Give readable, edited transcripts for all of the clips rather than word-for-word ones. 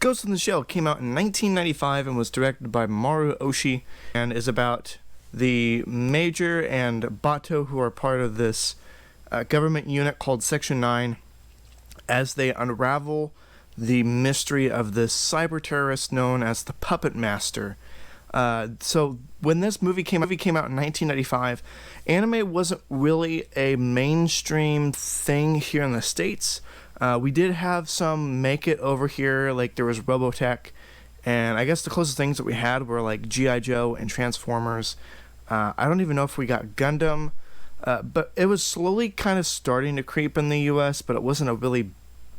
Ghost in the Shell came out in 1995 and was directed by Maru Oshii and is about the Major and Bato, who are part of this government unit called Section 9, as they unravel the mystery of this cyber terrorist known as the Puppet Master. So when this movie came out in 1995, anime wasn't really a mainstream thing here in the States. We did have some make it over here, like there was Robotech, and I guess the closest things that we had were like G.I. Joe and Transformers. I don't even know if we got Gundam, but it was slowly kind of starting to creep in the US, but it wasn't a really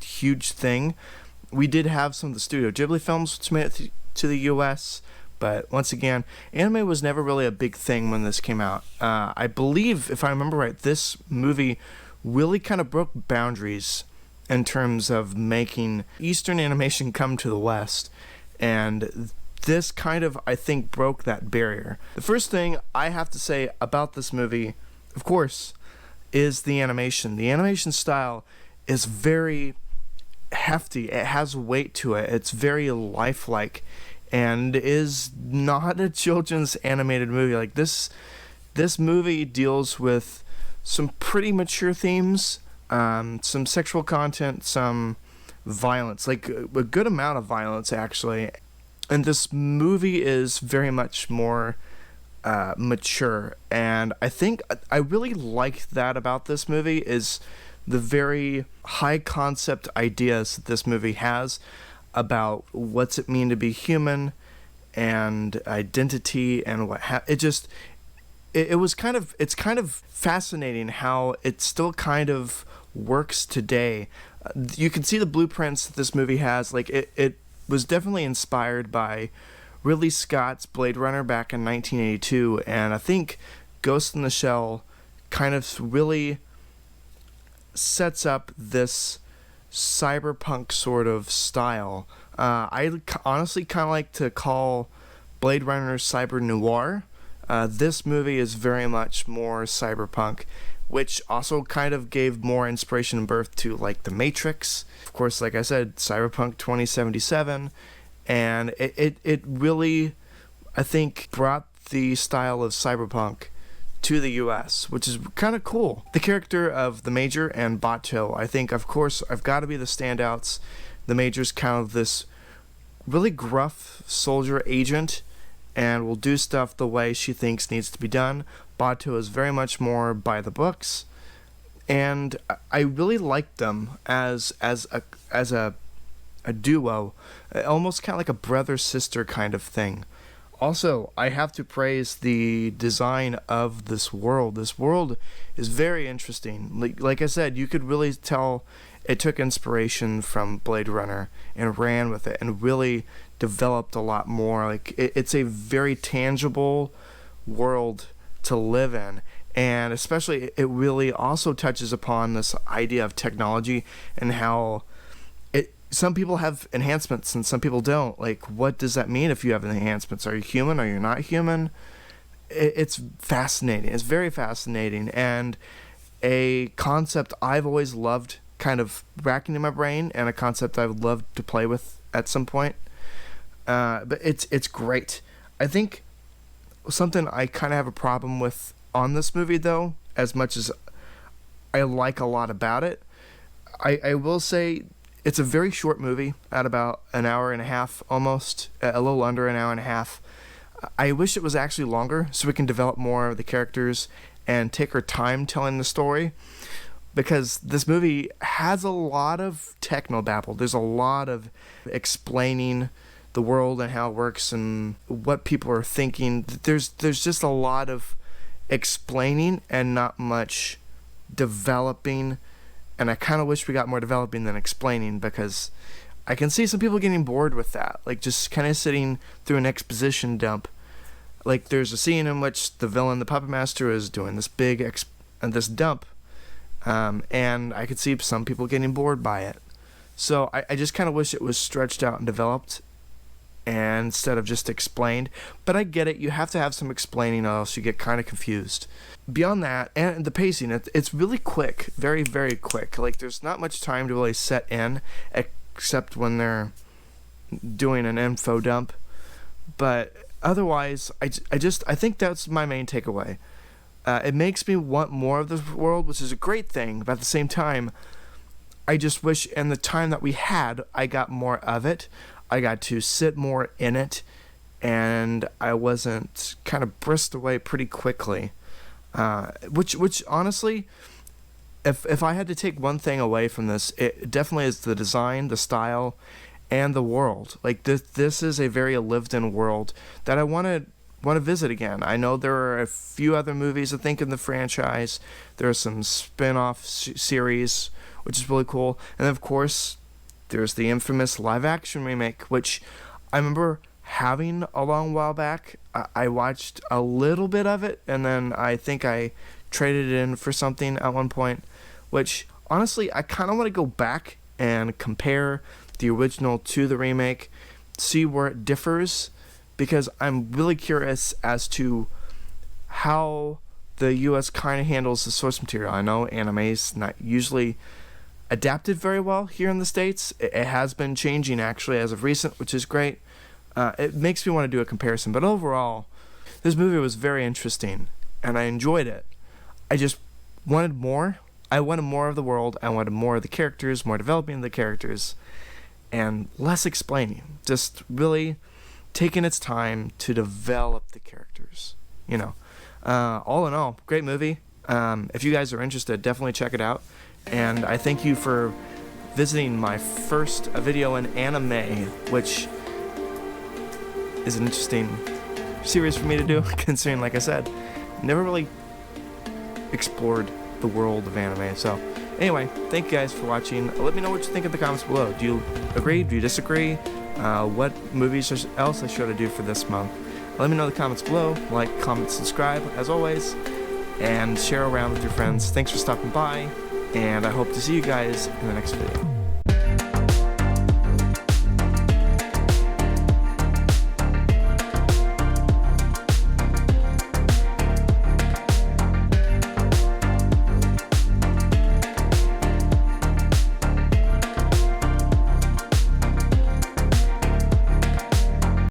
huge thing. We did have some of the Studio Ghibli films which made it to the US, but once again, anime was never really a big thing when this came out. I believe, if I remember right, this movie really kind of broke boundaries in terms of making Eastern animation come to the West, and this kind of, I think, broke that barrier. The first thing I have to say about this movie, of course, is the animation. The animation style is very hefty. It has weight to it. It's very lifelike, and is not a children's animated movie. Like this movie deals with some pretty mature themes, some sexual content, some violence, like a good amount of violence actually. And this movie is very much more mature, and I think I really like that about this movie is the very high concept ideas that this movie has about what's it mean to be human and identity and it's kind of fascinating how it still kind of works today. You can see the blueprints that this movie has. Like it was definitely inspired by Ridley Scott's Blade Runner back in 1982, and I think Ghost in the Shell kind of really sets up this cyberpunk sort of style. I honestly kind of like to call Blade Runner cyber noir. This movie is very much more cyberpunk, which also kind of gave more inspiration and birth to like The Matrix. Of course, like I said, Cyberpunk 2077, and it really, I think, brought the style of cyberpunk to the US, which is kind of cool. The character of the Major and Bato, I think, of course, have got to be the standouts. The Major's kind of this really gruff soldier agent and will do stuff the way she thinks needs to be done. Bato is very much more by the books, and I really liked them as a duo, almost kind of like a brother-sister kind of thing. Also, I have to praise the design of this world. This world is very interesting. Like I said, you could really tell it took inspiration from Blade Runner and ran with it and really developed a lot more. Like it's a very tangible world to live in, and especially it really also touches upon this idea of technology and how some people have enhancements and some people don't. Like, what does that mean if you have enhancements? Are you human? Are you not human? It's fascinating. It's very fascinating, and a concept I've always loved kind of racking in my brain, and a concept I would love to play with at some point. But it's great. I think something I kind of have a problem with on this movie, though, as much as I like a lot about it, I will say it's a very short movie at about an hour and a half, almost a little under an hour and a half. I wish it was actually longer so we can develop more of the characters and take our time telling the story, because this movie has a lot of technobabble. There's a lot of explaining the world and how it works and what people are thinking. There's just a lot of explaining and not much developing, and I kind of wish we got more developing than explaining, because I can see some people getting bored with that, like just kind of sitting through an exposition dump. Like there's a scene in which the villain, the Puppet Master, is doing this big this dump, and I could see some people getting bored by it. So I just kind of wish it was stretched out and developed, and instead of just explained. But I get it, you have to have some explaining or else you get kind of confused. Beyond that, and the pacing, it's really quick, very, very quick. Like there's not much time to really set in, except when they're doing an info dump. But otherwise, I think that's my main takeaway. It makes me want more of this world, which is a great thing, but at the same time, I just wish in the time that we had, I got more of it. I got to sit more in it, and I wasn't kind of brisked away pretty quickly. Which honestly, if I had to take one thing away from this, it definitely is the design, the style, and the world. Like this is a very lived-in world that I want to visit again. I know there are a few other movies I think in the franchise. There are some spin-off series, which is really cool. And of course, there's the infamous live-action remake, which I remember having a long while back. I watched a little bit of it, and then I think I traded it in for something at one point, which honestly, I kind of want to go back and compare the original to the remake, see where it differs, because I'm really curious as to how the US kind of handles the source material. I know anime is not usually adapted very well here in the States. It has been changing actually as of recent, which is great. It makes me want to do a comparison, but overall, this movie was very interesting, and I enjoyed it. I just wanted more. I wanted more of the world. I wanted more of the characters, more developing of the characters, and less explaining. Just really taking its time to develop the characters. All in all, great movie. If you guys are interested, definitely check it out. And I thank you for visiting my first video in anime, which is an interesting series for me to do, considering, like I said, never really explored the world of anime. So anyway, thank you guys for watching. Let me know what you think in the comments below. Do you agree? Do you disagree? What movies else I should do for this month? Let me know in the comments below. Like, comment, subscribe, as always, and share around with your friends. Thanks for stopping by, and I hope to see you guys in the next video.